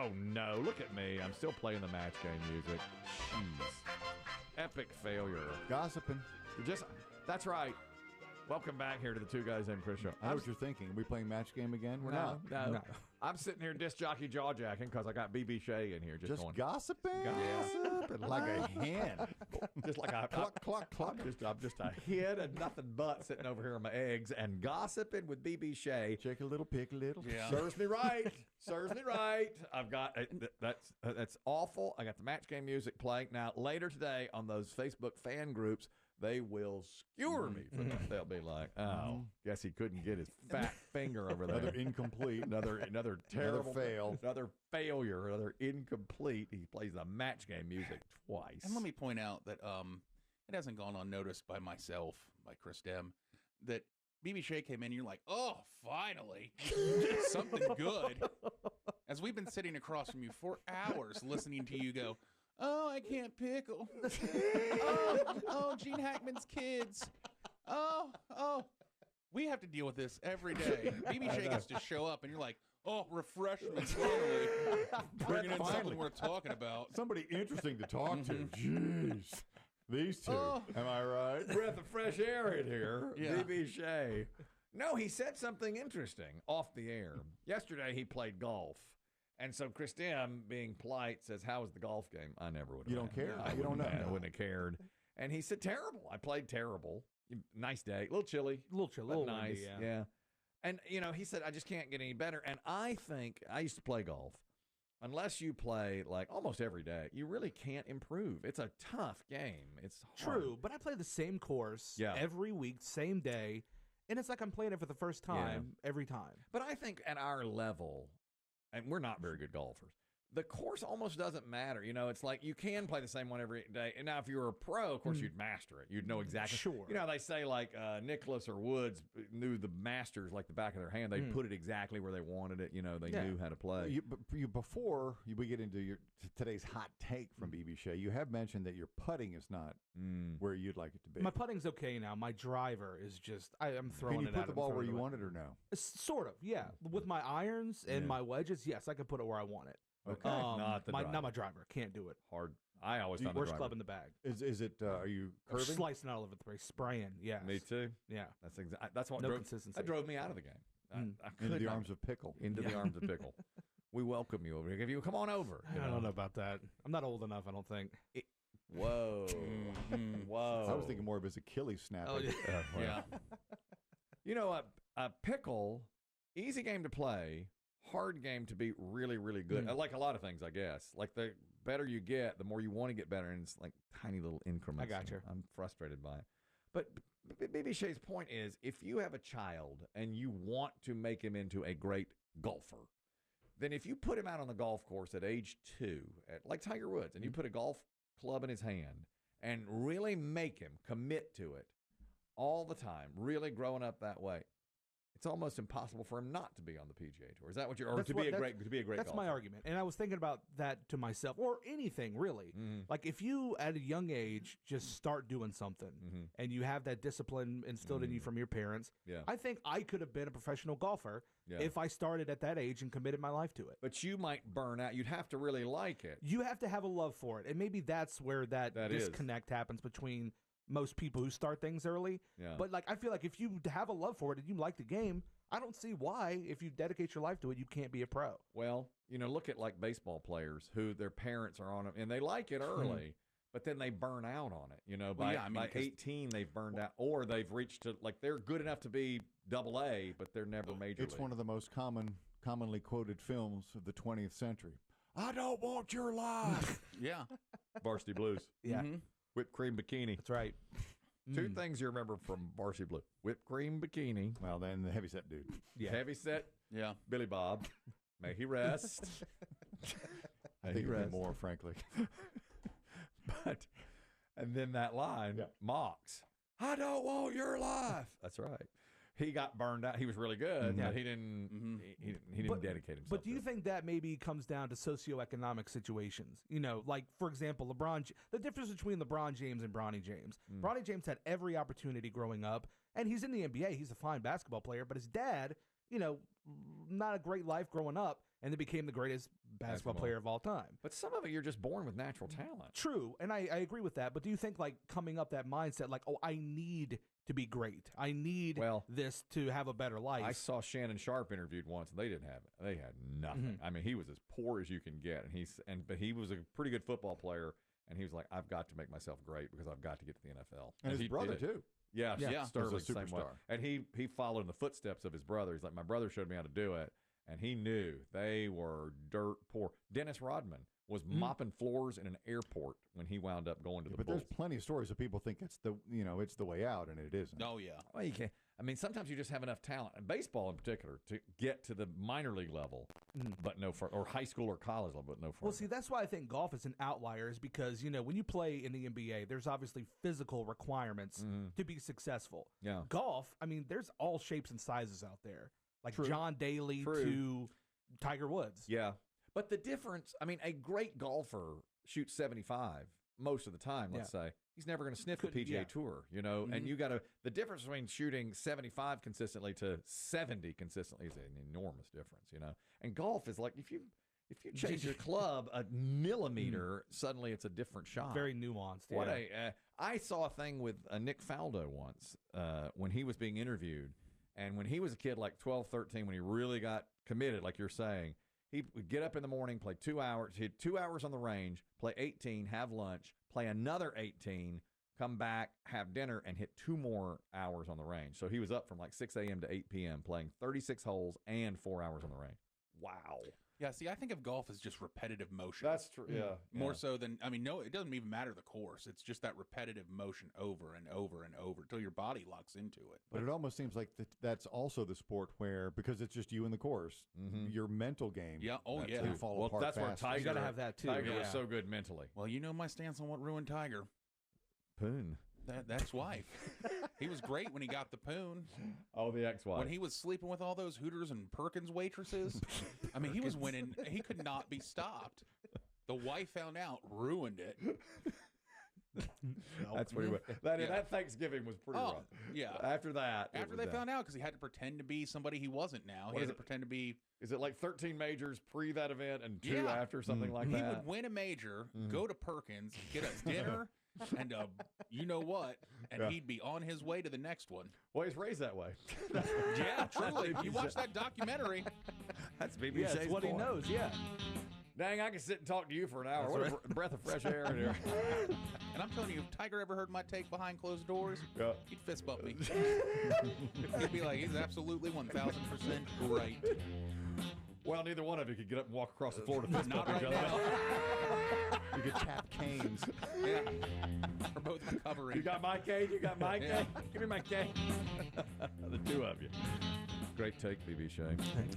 Oh, no. Look at me. I'm still playing the match game music. Jeez. Epic failure. Gossiping. That's right. Welcome back here to the Two Guys Named Chris show. I know what you're thinking. Are we playing match game again? We're not. No. I'm sitting here disc jockey jaw jacking because I got BB Shea in here Just going. Gossiping like a hen. Just like a cluck, cluck, cluck. I'm just a hen and nothing but sitting over here on my eggs and gossiping with BB Shea. Check a little, pick a little. Yeah. Serves me right. Serves me right. I've got that's awful. I got the match game music playing now. Later today on those Facebook fan groups, they will skewer me for that. They'll be like, "Oh, guess he couldn't get his fat finger over there." Another incomplete. Another terrible fail. Another failure. Another incomplete. He plays the match game music twice. And let me point out that it hasn't gone unnoticed by myself, by Chris Demm, that BB Shea came in and you're like, oh, finally, something good. As we've been sitting across from you for hours listening to you go, oh, I can't pickle. oh, Gene Hackman's kids. Oh. We have to deal with this every day. BB Shea gets to show up and you're like, oh, refreshment, finally. Bringing in something worth talking about. Somebody interesting to talk to. Jeez. These two. Am I right? Breath of fresh air in here. Yeah. BB Shea. No, he said something interesting off the air. Yesterday he played golf. And so Chris Demm, being polite, says, how was the golf game? I never would have. You don't care? I You don't know? I wouldn't have cared. And he said, terrible. I played terrible. Nice day. A little chilly. A little chilly. But A little nice. windy, Yeah. And, he said, I just can't get any better. And I think, I used to play golf. Unless you play like almost every day, you really can't improve. It's a tough game. It's hard. True, but I play the same course every week, same day, and it's like I'm playing it for the first time every time. But I think at our level, and we're not very good golfers, the course almost doesn't matter. It's like you can play the same one every day. And now if you were a pro, of course, you'd master it. You'd know exactly. Sure. They say like Nicklaus or Woods knew the Masters like the back of their hand. They'd put it exactly where they wanted it. They knew how to play. Before we get into today's hot take from BB Shea, you have mentioned that your putting is not where you'd like it to be. My putting's okay now. My driver is just, I'm throwing it Can you put the ball where you want want it or no? Sort of, yeah. With my irons and my wedges, yes, I can put it where I want it. Okay, not my driver. Can't do it. Hard. I always found the Worst driver. club in the bag. Is it? Are you curving? Slicing all over the place, spraying. Yeah. Me too. Yeah. That's exactly. That's what No drove, consistency. that drove me out of the game. I Into the arms of pickle. Into the arms of pickle. We welcome you over here. If you come on over. I don't know about that. I'm not old enough, I don't think. Whoa. Whoa. I was thinking more of his Achilles snap. Oh, yeah. A pickle, easy game to play, hard game to be really, really good. Like a lot of things, I guess. Like the better you get, the more you want to get better, and it's like tiny little increments. I got you. I'm frustrated by it. But BB Shea's point is, if you have a child and you want to make him into a great golfer, then if you put him out on the golf course at age 2, like Tiger Woods, and you put a golf club in his hand and really make him commit to it all the time, really growing up that way, it's almost impossible for him not to be on the PGA Tour. Is that what you're, to be a great That's golfer? my argument. And I was thinking about that to myself, or anything really. Like if you at a young age just start doing something and you have that discipline instilled in you from your parents, I think I could have been a professional golfer if I started at that age and committed my life to it. But you might burn out. You'd have to really like it. You have to have a love for it. And maybe that's where that disconnect happens between most people who start things early. Yeah. But like I feel like if you have a love for it and you like the game, I don't see why, if you dedicate your life to it, you can't be a pro. Well, look at like baseball players who their parents are on them and they like it early, but then they burn out on it. By 18 they've burned out, or they've reached to like they're good enough to be AA, but they're never major It's league. one of the most commonly quoted films of the 20th century. I don't want your life. Yeah. Varsity Blues. Yeah. Whipped cream bikini. That's right. Two things you remember from Varsity Blue: whipped cream bikini. Well, then the heavyset dude. Yeah. Heavy set. Yeah. Billy Bob. May he rest. I think of it more, frankly. And then that line, Mox. I don't want your life. That's right. He got burned out. He was really good, but he didn't. He didn't dedicate himself. But do you think that maybe comes down to socioeconomic situations? Like for example, the difference between LeBron James and Bronny James. Bronny James had every opportunity growing up, and he's in the NBA. He's a fine basketball player, but his dad, not a great life growing up, and then became the greatest basketball player of all time. But some of it, you're just born with natural talent. True, and I agree with that. But do you think, like, coming up that mindset, like, oh, I need to be great. I need this to have a better life. I saw Shannon Sharp interviewed once, and they didn't have it. They had nothing. I mean, he was as poor as you can get, but he was a pretty good football player, and he was like, I've got to make myself great because I've got to get to the NFL. And his brother too. Yeah, Sterling, was a same way. superstar. And he followed in the footsteps of his brother. He's like, my brother showed me how to do it, and he knew they were dirt poor. Dennis Rodman was mopping floors in an airport when he wound up going to the But Bulls. there's plenty of stories of people think it's the way out, and it isn't. Oh yeah. Well, you can't. I mean, sometimes you just have enough talent, and baseball in particular, to get to the minor league level, but no further, or high school or college level, but no further. Well, see, that's why I think golf is an outlier, is because, when you play in the NBA, there's obviously physical requirements to be successful. Yeah. Golf, I mean, there's all shapes and sizes out there, like True. John Daly to Tiger Woods. Yeah. But the difference, I mean, a great golfer shoots 75 most of the time, let's say. He's never going to sniff the PGA Tour, and you got to, the difference between shooting 75 consistently to 70 consistently is an enormous difference, And golf is like, if you change your club a millimeter, suddenly it's a different shot. Very nuanced. I saw a thing with Nick Faldo once when he was being interviewed, and when he was a kid, like 12, 13, when he really got committed, like you're saying, he would get up in the morning, play 2 hours. He had 2 hours on the range, play 18, have lunch, play another 18, come back, have dinner, and hit 2 more hours on the range. So he was up from like 6 a.m. to 8 p.m. playing 36 holes and 4 hours on the range. Wow. Yeah, see, I think of golf as just repetitive motion. That's true, yeah. More so than, no, it doesn't even matter the course. It's just that repetitive motion over and over and over until your body locks into it. But it almost seems like that's also the sport where, because it's just you in the course, your mental game. Yeah, can fall apart that's where fast. Tiger, you got to have that too. Tiger was so good mentally. Well, you know my stance on what ruined Tiger. Poon. That's wife. He was great when he got the poon. Oh, the ex-wife. When he was sleeping with all those Hooters and Perkins waitresses. I mean, he was winning. He could not be stopped. The wife found out, ruined it. That's what he went. That Thanksgiving was pretty rough. Yeah. After that. After they found out, because he had to pretend to be somebody he wasn't now. He had to pretend to be. Is it like 13 majors pre that event and 2 after, something like that? He would win a major, go to Perkins, get a dinner, and you know what, and he'd be on his way to the next one. Well, he's raised that way. Yeah, truly. You watch that documentary. That's BB Shea's that's what point. he knows, Dang, I could sit and talk to you for an hour. What a breath of fresh air in here. And I'm telling you, if Tiger ever heard my take behind closed doors, he'd fist bump me. He'd be like, he's absolutely 1,000% right. Well, neither one of you could get up and walk across the floor to fist bump Not each right other. now. You could tap canes. Yeah. We're both recovering. You got my cane? You got my cane? Give me my cane. The two of you. Great take, BB Shea. Thank you.